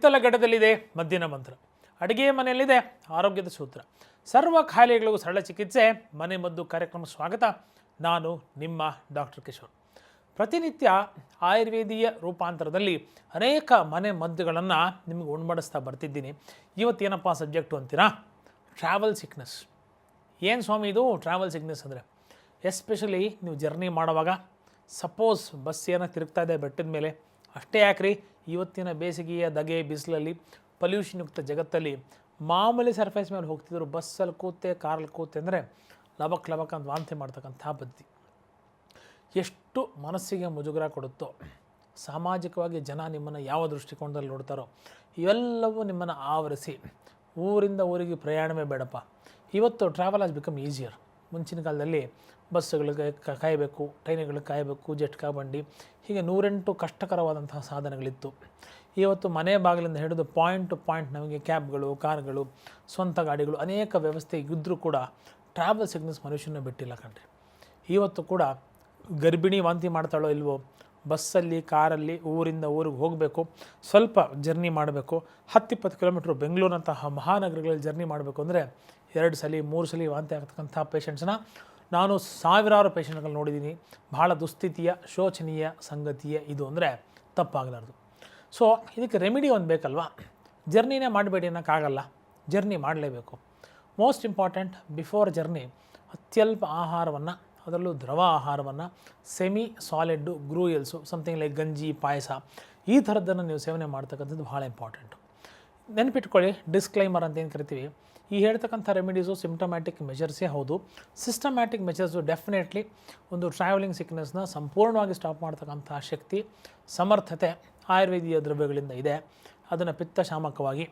ಹಿತ್ತಲಗಡದಲ್ಲಿದೆ ಮದ್ದಿನ ಮಂತ್ರ, ಅಡುಗೆ ಮನೆಯಲ್ಲಿದೆ ಆರೋಗ್ಯದ ಸೂತ್ರ. ಸರ್ವ ಕಾಯಿಲೆಗಳಿಗೂ ಸರಳ ಚಿಕಿತ್ಸೆ ಮನೆ ಮದ್ದು ಕಾರ್ಯಕ್ರಮ ಸ್ವಾಗತ. ನಾನು ನಿಮ್ಮ ಡಾಕ್ಟರ್ ಕಿಶೋರ್. ಪ್ರತಿನಿತ್ಯ ಆಯುರ್ವೇದೀಯ ರೂಪಾಂತರದಲ್ಲಿ ಅನೇಕ ಮನೆ ಮದ್ದುಗಳನ್ನು ನಿಮಗೆ ಉಣ್ಬಡಿಸ್ತಾ ಬರ್ತಿದ್ದೀನಿ. ಇವತ್ತೇನಪ್ಪ ಸಬ್ಜೆಕ್ಟು ಅಂತೀರಾ? Travel sickness. ಏನು ಸ್ವಾಮಿ ಇದು ಟ್ರಾವೆಲ್ ಸಿಕ್ನೆಸ್ ಅಂದರೆ? ಎಸ್ಪೆಷಲಿ ನೀವು ಜರ್ನಿ ಮಾಡುವಾಗ ಸಪೋಸ್ ಬಸ್ ಏನೋ ತಿರುಗ್ತಾ ಇದೆ ಬೆಟ್ಟದ ಮೇಲೆ, ಅಷ್ಟೇ ಯಾಕ್ರಿ, ಇವತ್ತಿನ ಬೇಸಿಗೆಯ ದಗೆ ಬಿಸಿಲಲ್ಲಿ ಪೊಲ್ಯೂಷನ್ ಯುಕ್ತ ಜಗತ್ತಲ್ಲಿ ಮಾಮೂಲಿ ಸರ್ಫೇಸ್ ಮೇಲೆ ಹೋಗ್ತಿದ್ರು, ಬಸ್ಸಲ್ಲಿ ಕೂತೆ ಕಾರಲ್ಲಿ ಕೂತೆ ಅಂದರೆ ಲಬಕ್ ಅಂತ ವಾಂತಿ ಮಾಡ್ತಕ್ಕಂಥ ಬದ್ದಿ ಎಷ್ಟು ಮನಸ್ಸಿಗೆ ಮುಜುಗರ ಕೊಡುತ್ತೋ. ಸಾಮಾಜಿಕವಾಗಿ ಜನ ನಿಮ್ಮನ್ನು ಯಾವ ದೃಷ್ಟಿಕೋನದಲ್ಲಿ ನೋಡ್ತಾರೋ ಇವೆಲ್ಲವೂ ನಿಮ್ಮನ್ನು ಆವರಿಸಿ ಊರಿಂದ ಊರಿಗೆ ಪ್ರಯಾಣವೇ ಬೇಡಪ್ಪ. ಇವತ್ತು ಟ್ರಾವೆಲ್ ಆಸ್ ಬಿಕಮ್ ಈಸಿಯರ್. ಮುಂಚಿನ ಕಾಲದಲ್ಲಿ ಬಸ್ಸುಗಳಿಗೆ ಕಾಯಬೇಕು, ಟ್ರೈನುಗಳಿಗೆ ಕಾಯಬೇಕು, ಜಟ್ಕಾ ಬಂಡಿ, ಹೀಗೆ 108 ಕಷ್ಟಕರವಾದಂತಹ ಸಾಧನಗಳಿತ್ತು. ಇವತ್ತು ಮನೆ ಬಾಗಿಲಿಂದ ಹಿಡಿದು ಪಾಯಿಂಟ್ ಟು ಪಾಯಿಂಟ್ ನಮಗೆ ಕ್ಯಾಬ್ಗಳು, ಕಾರ್ಗಳು, ಸ್ವಂತ ಗಾಡಿಗಳು ಅನೇಕ ವ್ಯವಸ್ಥೆ ಇದ್ದರೂ ಕೂಡ ಟ್ರಾವೆಲ್ ಸಿಕ್ನೆಸ್ ಮನುಷ್ಯನ ಬಿಟ್ಟಿಲ್ಲ ಕಣ್ರಿ. ಇವತ್ತು ಕೂಡ ಗರ್ಭಿಣಿ ವಾಂತಿ ಮಾಡ್ತಾಳೋ ಇಲ್ವೋ, ಬಸ್ಸಲ್ಲಿ ಕಾರಲ್ಲಿ ಊರಿಂದ ಊರಿಗೆ ಹೋಗಬೇಕು, ಸ್ವಲ್ಪ ಜರ್ನಿ ಮಾಡಬೇಕು, 10-20 ಕಿಲೋಮೀಟ್ರ್ ಬೆಂಗಳೂರಿನಂತಹ ಮಹಾನಗರಗಳಲ್ಲಿ ಜರ್ನಿ ಮಾಡಬೇಕು ಅಂದರೆ 2 ಸಲ 3 ಸಲ ವಾಂತಿ ಆಗ್ತಕ್ಕಂಥ ಪೇಷಂಟ್ಸನ್ನ ನಾನು ಸಾವಿರಾರು ಪೇಷಂಟ್ಗಳು ನೋಡಿದ್ದೀನಿ. ಬಹಳ ದುಸ್ಥಿತಿಯ ಶೋಚನೀಯ ಸಂಗತಿಯೇ ಇದು ಅಂದರೆ ತಪ್ಪಾಗಲಾರ್ದು. ಸೊ ಇದಕ್ಕೆ ರೆಮಿಡಿ ಒಂದು ಬೇಕಲ್ವಾ? ಜರ್ನಿನೇ ಮಾಡಬೇಡಿ ಅನ್ನೋಕ್ಕಾಗಲ್ಲ, ಜರ್ನಿ ಮಾಡಲೇಬೇಕು. ಮೋಸ್ಟ್ ಇಂಪಾರ್ಟೆಂಟ್, ಬಿಫೋರ್ ಜರ್ನಿ ಅತ್ಯಲ್ಪ ಆಹಾರವನ್ನು, ಅದರಲ್ಲೂ ದ್ರವ ಆಹಾರವನ್ನು, ಸೆಮಿ ಸಾಲಿಡ್ಡು, ಗ್ರೂಯಲ್ಸು, ಸಮಥಿಂಗ್ ಲೈಕ್ ಗಂಜಿ, ಪಾಯಸ, ಈ ಥರದ್ದನ್ನು ನೀವು ಸೇವನೆ ಮಾಡ್ತಕ್ಕಂಥದ್ದು ಭಾಳ ಇಂಪಾರ್ಟೆಂಟು. ನೆನಪಿಟ್ಕೊಳ್ಳಿ, ಡಿಸ್ಕ್ಲೈಮರ್ ಅಂತ ಏನು ಕರಿತೀವಿ, ಈ ಹೇಳ್ತಕ್ಕಂಥ ರೆಮಿಡೀಸು ಸಿಂಪ್ಟಮ್ಯಾಟಿಕ್ ಮೆಜರ್ಸೇ ಹೌದು. ಸಿಸ್ಟಮ್ಯಾಟಿಕ್ ಮೆಜರ್ಸು ಡೆಫಿನೆಟ್ಲಿ ಒಂದು ಟ್ರಾವೆಲಿಂಗ್ ಸಿಕ್ನೆಸ್ನ ಸಂಪೂರ್ಣವಾಗಿ ಸ್ಟಾಪ್ ಮಾಡ್ತಕ್ಕಂಥ ಶಕ್ತಿ, ಸಮರ್ಥತೆ ಆಯುರ್ವೇದೀಯ ದ್ರವ್ಯಗಳಿಂದ ಇದೆ. ಅದನ್ನು ಪಿತ್ತಶಾಮಕವಾಗಿ,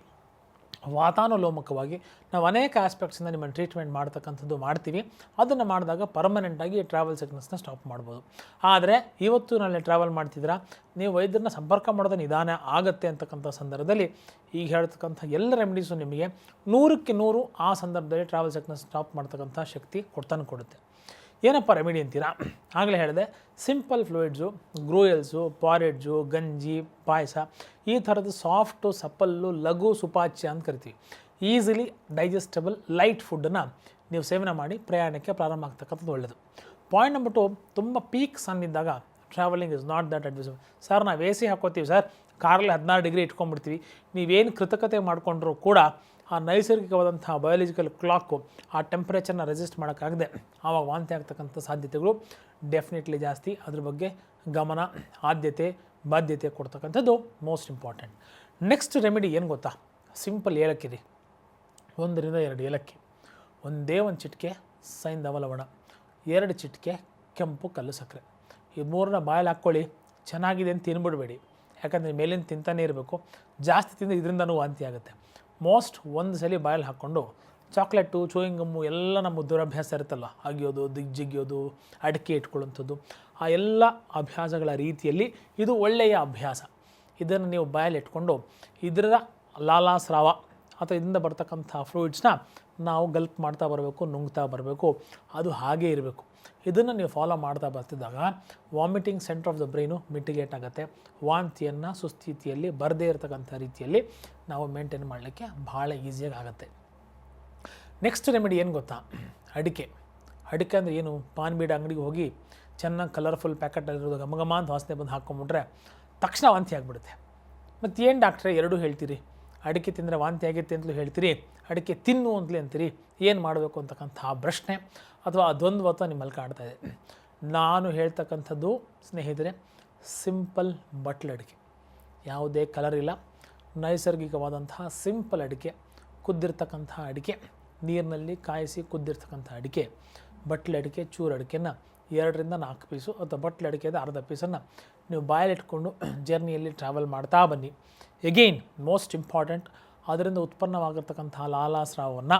ವಾತಾನುಲೋಮಕವಾಗಿ ನಾವು ಅನೇಕ ಆಸ್ಪೆಕ್ಟ್ಸಿಂದ ನಿಮ್ಮನ್ನು ಟ್ರೀಟ್ಮೆಂಟ್ ಮಾಡ್ತಕ್ಕಂಥದ್ದು ಮಾಡ್ತೀವಿ. ಅದನ್ನು ಮಾಡಿದಾಗ ಪರ್ಮನೆಂಟಾಗಿ ಟ್ರಾವೆಲ್ ಸಿಕ್ನೆಸ್ನ ಸ್ಟಾಪ್ ಮಾಡ್ಬೋದು. ಆದರೆ ಇವತ್ತು ನಾಳೆ ಟ್ರಾವೆಲ್ ಮಾಡ್ತಿದ್ದೀರಾ, ನೀವು ವೈದ್ಯರನ್ನ ಸಂಪರ್ಕ ಮಾಡೋದು ನಿಧಾನ ಆಗುತ್ತೆ ಅಂತಕ್ಕಂಥ ಸಂದರ್ಭದಲ್ಲಿ ಈಗ ಹೇಳ್ತಕ್ಕಂಥ ಎಲ್ಲ ರೆಮಿಡೀಸು ನಿಮಗೆ 100ಕ್ಕೆ 100 ಆ ಸಂದರ್ಭದಲ್ಲಿ ಟ್ರಾವೆಲ್ ಸಿಕ್ನೆಸ್ ಸ್ಟಾಪ್ ಮಾಡ್ತಕ್ಕಂಥ ಶಕ್ತಿ ಕೊಡುತ್ತೆ. ಏನಪ್ಪ ರೆಮಿಡಿ ಅಂತೀರಾ? ಆಗಲೇ ಹೇಳಿದೆ, ಸಿಂಪಲ್ ಫ್ಲೂಯಿಡ್ಸು, ಗ್ರೂಯಲ್ಸು, ಪಾರೆಡ್ಜು, ಗಂಜಿ, ಪಾಯಸ, ಈ ಥರದ್ದು ಸಾಫ್ಟು, ಸಪ್ಪಲ್ಲು, ಲಘು, ಸುಪಾಚ್ಯ ಅಂತ ಕರಿತೀವಿ. ಈಸಿಲಿ ಡೈಜೆಸ್ಟಬಲ್ ಲೈಟ್ ಫುಡ್ಡನ್ನು ನೀವು ಸೇವನೆ ಮಾಡಿ ಪ್ರಯಾಣಕ್ಕೆ ಪ್ರಾರಂಭ ಆಗ್ತಕ್ಕಂಥದ್ದು ಒಳ್ಳೆಯದು. ಪಾಯಿಂಟ್ ನಂಬರ್ 2, ತುಂಬ ಪೀಕ್ ಸನ್ ಇದ್ದಾಗ travelling is not that advisable. Sir ನಾವು ಎ ಸಿ ಹಾಕೋತೀವಿ ಸರ್, ಕಾರಲ್ಲಿ 16 ಡಿಗ್ರಿ ಇಟ್ಕೊಂಡ್ಬಿಡ್ತೀವಿ, ನೀವೇನು ಕೃತಕತೆ ಮಾಡಿಕೊಂಡ್ರೂ ಕೂಡ ಆ ನೈಸರ್ಗಿಕವಾದಂಥ ಬಯಾಲಜಿಕಲ್ ಕ್ಲಾಕು ಆ ಟೆಂಪ್ರೇಚರ್ನ ರೆಸಿಸ್ಟ್ ಮಾಡೋಕ್ಕಾಗದೆ ಆವಾಗ ವಾಂತಿ ಆಗ್ತಕ್ಕಂಥ ಸಾಧ್ಯತೆಗಳು ಡೆಫಿನೆಟ್ಲಿ ಜಾಸ್ತಿ. ಅದ್ರ ಬಗ್ಗೆ ಗಮನ, ಆದ್ಯತೆ, ಬಾಧ್ಯತೆ ಕೊಡ್ತಕ್ಕಂಥದ್ದು ಮೋಸ್ಟ್ ಇಂಪಾರ್ಟೆಂಟ್. ನೆಕ್ಸ್ಟ್ ರೆಮಿಡಿ ಏನು ಗೊತ್ತಾ? ಸಿಂಪಲ್ ಏಲಕ್ಕಿ ರೀ. 1-2 ಏಲಕ್ಕಿ, ಒಂದೇ ಒಂದು ಚಿಟಿಕೆ ಸೈಂಧವ ಲವಣ, 2 ಚಿಟಿಕೆ ಕೆಂಪು ಕಲ್ಲು ಸಕ್ಕರೆ, ಈ 3ನ್ನ ಬಾಯಲ್ಲಿ ಹಾಕ್ಕೊಳ್ಳಿ. ಚೆನ್ನಾಗಿದೆ ಅಂತ ತಿನ್ಬಿಡಬೇಡಿ, ಯಾಕಂದರೆ ಮೇಲಿಂದ ತಿಂತಾನೇ ಇರಬೇಕು. ಜಾಸ್ತಿ ತಿಂದರೆ ಇದರಿಂದನೂ ವಾಂತಿ ಆಗುತ್ತೆ. ಮೋಸ್ಟ್ ಒಂದು ಸಲ ಬಾಯಲ್ಲಿ ಹಾಕ್ಕೊಂಡು ಚಾಕ್ಲೇಟು, ಚೂಯಿಂಗ್ ಗಮ್ಮು ಎಲ್ಲ ನಮ್ಮ ದುರಭ್ಯಾಸ ಇರುತ್ತಲ್ಲ, ಅಗಿಯೋದು, ಜಿಗಿಯೋದು, ಅಡಿಕೆ ಇಟ್ಕೊಳ್ಳುವಂಥದ್ದು, ಆ ಎಲ್ಲ ಅಭ್ಯಾಸಗಳ ರೀತಿಯಲ್ಲಿ ಇದು ಒಳ್ಳೆಯ ಅಭ್ಯಾಸ. ಇದನ್ನು ನೀವು ಬಾಯಲ್ಲಿ ಇಟ್ಕೊಂಡು ಇದರ ಲಾಲಾಸ್ರಾವ ಅಥವಾ ಇದರಿಂದ ಬರ್ತಕ್ಕಂಥ ಫ್ಲೂಯಿಡ್ಸ್ನ ನಾವು ಗಲ್ಪ್ ಮಾಡ್ತಾ ಬರಬೇಕು, ನುಂಗ್ತಾ ಬರಬೇಕು, ಅದು ಹಾಗೇ ಇರಬೇಕು. ಇದನ್ನು ನೀವು ಫಾಲೋ ಮಾಡ್ತಾ ಬರ್ತಿದ್ದಾಗ vomiting centre of the brain mitigate ಆಗುತ್ತೆ. ವಾಂತಿಯನ್ನು ಸುಸ್ಥಿತಿಯಲ್ಲಿ ಬರದೇ ಇರತಕ್ಕಂಥ ರೀತಿಯಲ್ಲಿ ನಾವು ಮೇಂಟೈನ್ ಮಾಡಲಿಕ್ಕೆ ಭಾಳ ಈಸಿಯಾಗಿ ಆಗುತ್ತೆ. ನೆಕ್ಸ್ಟ್ ರೆಮಿಡಿ ಏನು ಗೊತ್ತಾ? ಅಡಿಕೆ. ಅಡಿಕೆ ಅಂದರೆ ಏನು? ಪಾನ್ ಬೀಡ ಅಂಗಡಿಗೆ ಹೋಗಿ ಚೆನ್ನಾಗಿ ಕಲರ್ಫುಲ್ ಪ್ಯಾಕೆಟಲ್ಲಿರೋದು ಘಮ ಅಂತ ವಾಸನೆ ಬಂದು ಹಾಕ್ಕೊಂಬಿಟ್ರೆ ತಕ್ಷಣ ವಾಂತಿ ಆಗಿಬಿಡುತ್ತೆ. ಮತ್ತು ಏನು ಡಾಕ್ಟ್ರೇ ಎರಡೂ ಹೇಳ್ತೀರಿ? ಅಡಿಕೆ ತಿಂದರೆ ವಾಂತಿ ಆಗೈತೆ ಅಂತಲೂ ಹೇಳ್ತೀರಿ, ಅಡಿಕೆ ತಿನ್ನು ಅಂತಲೇ ಅಂತೀರಿ. ಏನು ಮಾಡಬೇಕು ಅಂತಕ್ಕಂಥ ಪ್ರಶ್ನೆ ಅಥವಾ ಆ ದ್ವಂದ್ವತ್ವ ನಿಮ್ಮಲ್ಲಿ ಕಾಡ್ತಾ ಇದೆ. ನಾನು ಹೇಳ್ತಕ್ಕಂಥದ್ದು ಸ್ನೇಹಿತರೆ, ಸಿಂಪಲ್ ಬಟ್ಲು ಅಡಿಕೆ, ಯಾವುದೇ ಕಲರ್ ಇಲ್ಲ, ನೈಸರ್ಗಿಕವಾದಂತಹ ಸಿಂಪಲ್ ಅಡಿಕೆ, ಕುದ್ದಿರ್ತಕ್ಕಂಥ ಅಡಿಕೆ, ನೀರಿನಲ್ಲಿ ಕಾಯಿಸಿ ಕುದ್ದಿರ್ತಕ್ಕಂಥ ಅಡಿಕೆ, ಬಟ್ಲು ಅಡಿಕೆ, ಚೂರು ಅಡಿಕೆನ 2-4 ಪೀಸು ಅಥವಾ ಬಟ್ಲು ಅಡಿಕೆದ ಅರ್ಧ ಪೀಸನ್ನು ನೀವು ಬಾಯಲ್ಲಿಟ್ಕೊಂಡು ಜರ್ನಿಯಲ್ಲಿ ಟ್ರಾವೆಲ್ ಮಾಡ್ತಾ ಬನ್ನಿ. ಎಗೈನ್ ಮೋಸ್ಟ್ ಇಂಪಾರ್ಟೆಂಟ್, ಅದರಿಂದ ಉತ್ಪನ್ನವಾಗಿರ್ತಕ್ಕಂಥ ಲಾಲಾಸ್ರಾವವನ್ನು,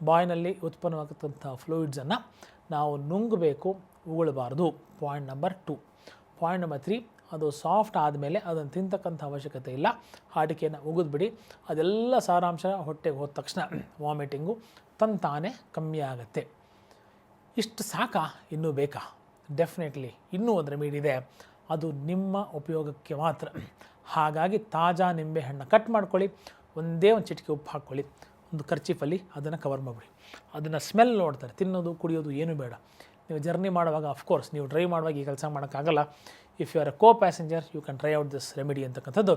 ಬಾಯಿನಲ್ಲಿ ಉತ್ಪನ್ನವಾಗಿರ್ತಕ್ಕಂಥ ಫ್ಲೂಯಿಡ್ಸನ್ನು ನಾವು ನುಂಗಬೇಕು, ಉಗುಳಬಾರ್ದು. Point number 2. ಪಾಯಿಂಟ್ ನಂಬರ್ 3, ಅದು ಸಾಫ್ಟ್ ಆದಮೇಲೆ ಅದನ್ನು ತಿಂತಕ್ಕಂಥ ಅವಶ್ಯಕತೆ ಇಲ್ಲ, ಅಡಿಕೆಯನ್ನು ಉಗಿದ್ಬಿಡಿ. ಅದೆಲ್ಲ ಸಾರಾಂಶ ಹೊಟ್ಟೆಗೆ ಹೋದ ತಕ್ಷಣ ವಾಮಿಟಿಂಗು ತಂತಾನೇ ಕಮ್ಮಿ ಆಗುತ್ತೆ. ಇಷ್ಟು ಸಾಕಾ? ಇನ್ನೂ ಬೇಕಾ? ಡೆಫಿನೆಟ್ಲಿ ಇನ್ನೂ ಒಂದು ರೆಮಿಡಿ ಇದೆ. ಅದು ನಿಮ್ಮ ಉಪಯೋಗಕ್ಕೆ ಮಾತ್ರ. ಹಾಗಾಗಿ ತಾಜಾ ನಿಂಬೆಹಣ್ಣು ಕಟ್ ಮಾಡ್ಕೊಳ್ಳಿ, ಒಂದೇ ಒಂದು ಚಿಟಿಕೆ ಉಪ್ಪು ಹಾಕ್ಕೊಳ್ಳಿ, ಒಂದು ಕರ್ಚೀಫಲ್ಲಿ ಅದನ್ನು ಕವರ್ ಮಾಡಿಬಿಡಿ. ಅದನ್ನು ಸ್ಮೆಲ್ ನೋಡ್ತಾರೆ, ತಿನ್ನೋದು ಕುಡಿಯೋದು ಏನೂ ಬೇಡ. ನೀವು ಜರ್ನಿ ಮಾಡುವಾಗ ಅಫ್ಕೋರ್ಸ್ ನೀವು ಡ್ರೈವ್ ಮಾಡುವಾಗ ಈ ಕೆಲಸ ಮಾಡೋಕ್ಕಾಗಲ್ಲ. If you are a co passenger you can try out this remedy ಅಂತಕ್ಕಂಥದ್ದು.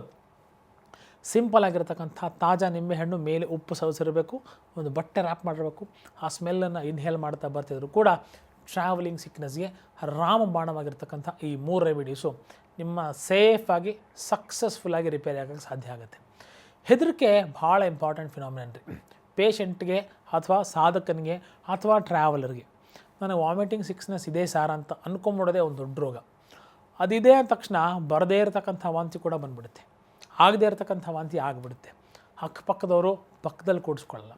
ಸಿಂಪಲ್ ಆಗಿರತಕ್ಕಂಥ ತಾಜಾ ನಿಂಬೆಹಣ್ಣು ಮೇಲೆ ಉಪ್ಪು ಸವಸಿರಬೇಕು, ಒಂದು ಬಟ್ಟೆ ರ್ಯಾಪ್ ಮಾಡಿರಬೇಕು. ಆ ಸ್ಮೆಲ್ಲನ್ನು ಇನ್ಹೇಲ್ ಮಾಡ್ತಾ ಬರ್ತಿದ್ರು ಕೂಡ ಟ್ರಾವೆಲಿಂಗ್ ಸಿಕ್ನೆಸ್ಗೆ ರಾಮಬಾಣವಾಗಿರ್ತಕ್ಕಂಥ ಈ 3 ರೆಮಿಡೀಸು ನಿಮ್ಮ ಸೇಫಾಗಿ ಸಕ್ಸಸ್ಫುಲ್ಲಾಗಿ ರಿಪೇರಿ ಆಗೋಕ್ಕೆ ಸಾಧ್ಯ ಆಗುತ್ತೆ. ಹೆದರಿಕೆ ಭಾಳ ಇಂಪಾರ್ಟೆಂಟ್ ಫಿನಾಮಿನನ್ ರೀ. ಪೇಷಂಟ್ಗೆ ಅಥವಾ ಸಾಧಕನಿಗೆ ಅಥವಾ ಟ್ರಾವೆಲರ್ಗೆ ನನಗೆ ವಾಮಿಟಿಂಗ್ ಸಿಕ್ನೆಸ್ ಇದೆ ಸಾರ ಅಂತ ಅಂದ್ಕೊಂಬಿಡೋದೇ ಒಂದು ದೊಡ್ಡ ರೋಗ. ಅದಿದೆ ಅಂದ ತಕ್ಷಣ ಬರದೇ ಇರತಕ್ಕಂಥ ವಾಂತಿ ಕೂಡ ಬಂದುಬಿಡುತ್ತೆ, ಆಗದೇ ಇರತಕ್ಕಂಥ ವಾಂತಿ ಆಗಿಬಿಡುತ್ತೆ. ಅಕ್ಕಪಕ್ಕದವರು ಪಕ್ಕದಲ್ಲಿ ಕೂಡಿಸ್ಕೊಳ್ಳಲ್ಲ.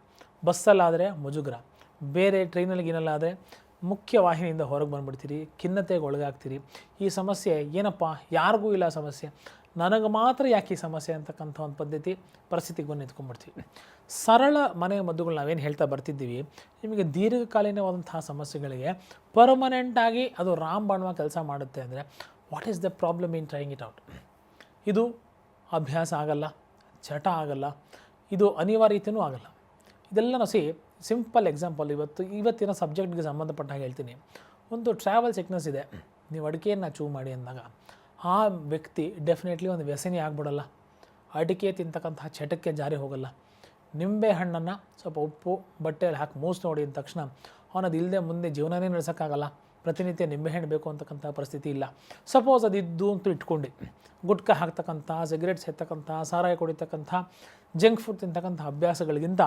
ಬಸ್ಸಲ್ಲಾದರೆ ಮುಜುಗರ, ಬೇರೆ ಟ್ರೈನಲ್ಲಿ ಗಿನಲ್ಲಾದರೆ ಮುಖ್ಯ ವಾಹಿನಿಯಿಂದ ಹೊರಗೆ ಬಂದುಬಿಡ್ತೀರಿ, ಖಿನ್ನತೆಗೆ ಒಳಗಾಗ್ತೀರಿ. ಈ ಸಮಸ್ಯೆ ಏನಪ್ಪ ಯಾರಿಗೂ ಇಲ್ಲ ಸಮಸ್ಯೆ, ನನಗೆ ಮಾತ್ರ ಯಾಕೆ ಈ ಸಮಸ್ಯೆ ಅಂತಕ್ಕಂಥ ಒಂದು ಪರಿಸ್ಥಿತಿಗೆ ಬಂದು ನಿಂತ್ಕೊಂಡ್ಬಿಡ್ತೀವಿ. ಸರಳ ಮನೆ ಮದ್ದುಗಳು ನಾವೇನು ಹೇಳ್ತಾ ಬರ್ತಿದ್ದೀವಿ, ನಿಮಗೆ ದೀರ್ಘಕಾಲೀನವಾದಂತಹ ಸಮಸ್ಯೆಗಳಿಗೆ ಪರ್ಮನೆಂಟಾಗಿ ಅದು ರಾಮಬಾಣವಾಗಿ ಕೆಲಸ ಮಾಡುತ್ತೆ ಅಂದರೆ what is the problem in trying it out? ಇದು ಅಭ್ಯಾಸ ಆಗಲ್ಲ, ಚಟ ಆಗಲ್ಲ, ಇದು ಅನಿವಾರ್ಯತೆಯೂ ಆಗಲ್ಲ. ಇದೆಲ್ಲ ಸಿಂಪಲ್ ಎಕ್ಸಾಂಪಲ್ ಇವತ್ತಿನ ಸಬ್ಜೆಕ್ಟ್ಗೆ ಸಂಬಂಧಪಟ್ಟ ಹಾಗೆ ಹೇಳ್ತೀನಿ. ಒಂದು ಟ್ರಾವೆಲ್ ಸಿಕ್ನೆಸ್ ಇದೆ, ನೀವು ಅಡಿಕೆಯನ್ನು ಚೂ ಮಾಡಿ ಅಂದಾಗ ಆ ವ್ಯಕ್ತಿ ಡೆಫಿನೆಟ್ಲಿ ಒಂದು ವ್ಯಸನಿ ಆಗ್ಬಿಡಲ್ಲ, ಅಡಿಕೆ ತಿಂತಕ್ಕಂಥ ಚಟಕ್ಕೆ ಜಾರಿ ಹೋಗಲ್ಲ. ನಿಂಬೆ ಹಣ್ಣನ್ನು ಸ್ವಲ್ಪ ಉಪ್ಪು ಬಟ್ಟೆಯಲ್ಲಿ ಹಾಕಿ ಮೂಸ್ ನೋಡಿ ಅಂದ ತಕ್ಷಣ ಅವನದು ಇಲ್ಲದೆ ಮುಂದೆ ಜೀವನನೇ ನಡೆಸೋಕ್ಕಾಗಲ್ಲ. ಪ್ರತಿನಿತ್ಯ ನಿಂಬೆಹಣ್ಣು ಬೇಕು ಅಂತಕ್ಕಂಥ ಪರಿಸ್ಥಿತಿ ಇಲ್ಲ. ಸಪೋಸ್ ಅದಿದ್ದು ಅಂತೂ ಇಟ್ಕೊಂಡು ಗುಟ್ಕಾ ಹಾಕ್ತಕ್ಕಂಥ, ಸಿಗರೇಟ್ಸ್ ಎತ್ತಕ್ಕಂಥ, ಸಾರಾಯಿ ಕುಡಿತಕ್ಕಂಥ, ಜಂಕ್ ಫುಡ್ ತಿಂತಕ್ಕಂಥ ಅಭ್ಯಾಸಗಳಿಗಿಂತ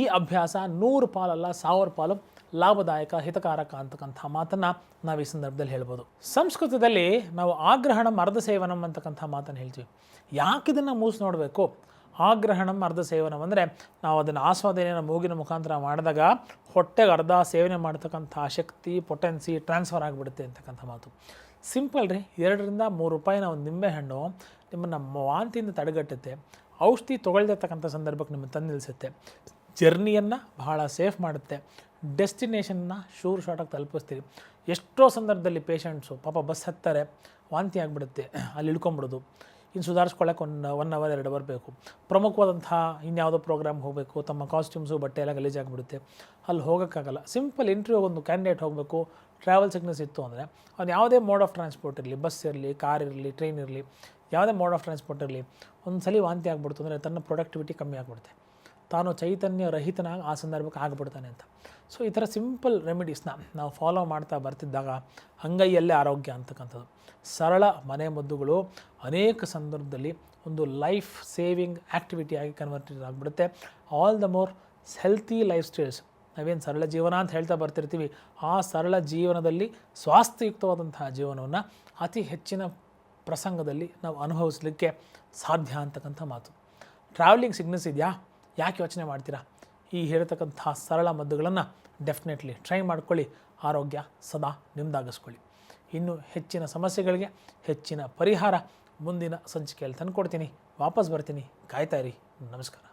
ಈ ಅಭ್ಯಾಸ 100 ಪಾಲಲ್ಲ 1000 ಪಾಲು ಲಾಭದಾಯಕ, ಹಿತಕಾರಕ ಅಂತಕ್ಕಂಥ ಮಾತನ್ನು ನಾವು ಈ ಸಂದರ್ಭದಲ್ಲಿ ಹೇಳ್ಬೋದು. ಸಂಸ್ಕೃತದಲ್ಲಿ ನಾವು ಆಗ್ರಹಣಂ ಅರ್ಧ ಸೇವನಂ ಅಂತಕ್ಕಂಥ ಮಾತನ್ನು ಹೇಳ್ತೀವಿ. ಯಾಕೆ ಇದನ್ನು ಮೂಸಿ ನೋಡಬೇಕು? ಆಗ್ರಹಣಂ ಅರ್ಧ ಸೇವನಂ ಅಂದರೆ ನಾವು ಅದನ್ನು ಆಸ್ವಾದನೆಯನ್ನು ಮೂಗಿನ ಮುಖಾಂತರ ಮಾಡಿದಾಗ ಹೊಟ್ಟೆಗೆ ಅರ್ಧ ಸೇವನೆ ಮಾಡ್ತಕ್ಕಂಥ ಶಕ್ತಿ, ಪೊಟೆನ್ಸಿ ಟ್ರಾನ್ಸ್ಫರ್ ಆಗಿಬಿಡುತ್ತೆ ಅಂತಕ್ಕಂಥ ಮಾತು. ಸಿಂಪಲ್ ರೀ. 2 ರಿಂದ 3 ರೂಪಾಯಿನ ಒಂದು ನಿಂಬೆಹಣ್ಣು ನಿಮ್ಮನ್ನು ವಾಂತಿಯಿಂದ ತಡೆಗಟ್ಟುತ್ತೆ. ಔಷಧಿ ತೊಗೊಳ್ದಿರ್ತಕ್ಕಂಥ ಸಂದರ್ಭಕ್ಕೆ ನಿಮ್ಮನ್ನು ತಂದು ನಿಲ್ಲಿಸುತ್ತೆ. ಜರ್ನಿಯನ್ನು ಬಹಳ ಸೇಫ್ ಮಾಡುತ್ತೆ. ಡೆಸ್ಟಿನೇಷನ್ನ ಶಾರ್ಟಾಗಿ ತಲುಪಿಸ್ತೀರಿ. ಎಷ್ಟೋ ಸಂದರ್ಭದಲ್ಲಿ ಪೇಷಂಟ್ಸು ಪಾಪ ಬಸ್ ಹತ್ತಾರೆ, ವಾಂತಿ ಆಗಿಬಿಡುತ್ತೆ, ಅಲ್ಲಿ ಇಳ್ಕೊಂಬಿಡೋದು. ಇನ್ನು ಸುಧಾರಿಸ್ಕೊಳ್ಳೋಕೆ 1 ಅವರ್ 2 ಅವರ್ ಬೇಕು. ಪ್ರಮುಖವಾದಂಥ ಇನ್ಯಾವುದೋ ಪ್ರೋಗ್ರಾಮ್ ಹೋಗಬೇಕು, ತಮ್ಮ ಕಾಸ್ಟ್ಯೂಮ್ಸು ಬಟ್ಟೆ ಎಲ್ಲ ಗಲೀಜಾಗಿಬಿಡುತ್ತೆ, ಅಲ್ಲಿ ಹೋಗೋಕ್ಕಾಗಲ್ಲ. ಸಿಂಪಲ್ ಇಂಟರ್ವ್ಯೂ ಒಂದು ಕ್ಯಾಂಡಿಡೇಟ್ ಹೋಗಬೇಕು, ಟ್ರಾವೆಲ್ ಸಿಕ್ನೆಸ್ ಇತ್ತು ಅಂದರೆ ಅವ್ನು ಯಾವುದೇ ಮೋಡ್ ಆಫ್ ಟ್ರಾನ್ಸ್ಪೋರ್ಟ್ ಇರಲಿ, ಬಸ್ ಇರಲಿ, ಕಾರ್ ಇರಲಿ, ಟ್ರೈನ್ ಇರಲಿ, ಯಾವುದೇ ಮೋಡ್ ಆಫ್ ಟ್ರಾನ್ಸ್ಪೋರ್ಟ್ ಇರಲಿ, ಒಂದು ಸಲ ವಾಂತಿ ಆಗ್ಬಿಡ್ತು ಅಂದರೆ ತನ್ನ ಪ್ರೊಡಕ್ಟಿವಿಟಿ ಕಮ್ಮಿ ಆಗಿಬಿಡುತ್ತೆ, ತಾನು ಚೈತನ್ಯ ರಹಿತನಾಗಿ ಆ ಸಂದರ್ಭಕ್ಕೆ ಆಗಿಬಿಡ್ತಾನೆ ಅಂತ. ಸೊ ಈ ಥರ ಸಿಂಪಲ್ ರೆಮಿಡೀಸ್ನ ನಾವು ಫಾಲೋ ಮಾಡ್ತಾ ಬರ್ತಿದ್ದಾಗ ಅಂಗೈಯಲ್ಲೇ ಆರೋಗ್ಯ ಅಂತಕ್ಕಂಥದ್ದು. ಸರಳ ಮನೆ ಮದ್ದುಗಳು ಅನೇಕ ಸಂದರ್ಭದಲ್ಲಿ ಒಂದು ಲೈಫ್ ಸೇವಿಂಗ್ ಆ್ಯಕ್ಟಿವಿಟಿಯಾಗಿ ಕನ್ವರ್ಟೆಡ್ ಆಗಿಬಿಡುತ್ತೆ. All the more healthy life styles, ನಾವೇನು ಸರಳ ಜೀವನ ಅಂತ ಹೇಳ್ತಾ ಬರ್ತಿರ್ತೀವಿ, ಆ ಸರಳ ಜೀವನದಲ್ಲಿ ಸ್ವಾಸ್ಥ್ಯಯುಕ್ತವಾದಂತಹ ಜೀವನವನ್ನು ಅತಿ ಹೆಚ್ಚಿನ ಪ್ರಸಂಗದಲ್ಲಿ ನಾವು ಅನುಭವಿಸಲಿಕ್ಕೆ ಸಾಧ್ಯ ಅಂತಕ್ಕಂಥ ಮಾತು. ಟ್ರಾವೆಲಿಂಗ್ ಸಿಕ್ನೆಸ್ ಇದೆಯಾ? ಯಾಕೆ ಯೋಚನೆ ಮಾಡ್ತೀರಾ? ಈ ಹೇಳ್ತಕ್ಕಂಥ ಸರಳ ಮದ್ದುಗಳನ್ನು ಡೆಫಿನೆಟ್ಲಿ ಟ್ರೈ ಮಾಡ್ಕೊಳ್ಳಿ. ಆರೋಗ್ಯ ಸದಾ ನಿಮ್ಮದಾಗಿಸ್ಕೊಳ್ಳಿ. ಇನ್ನು ಹೆಚ್ಚಿನ ಸಮಸ್ಯೆಗಳಿಗೆ ಹೆಚ್ಚಿನ ಪರಿಹಾರ ಮುಂದಿನ ಸಂಚಿಕೆಯಲ್ಲಿ ತಂದುಕೊಡ್ತೀನಿ. ವಾಪಸ್ ಬರ್ತೀನಿ, ಕಾಯ್ತಾ ಇರಿ. ನಮಸ್ಕಾರ.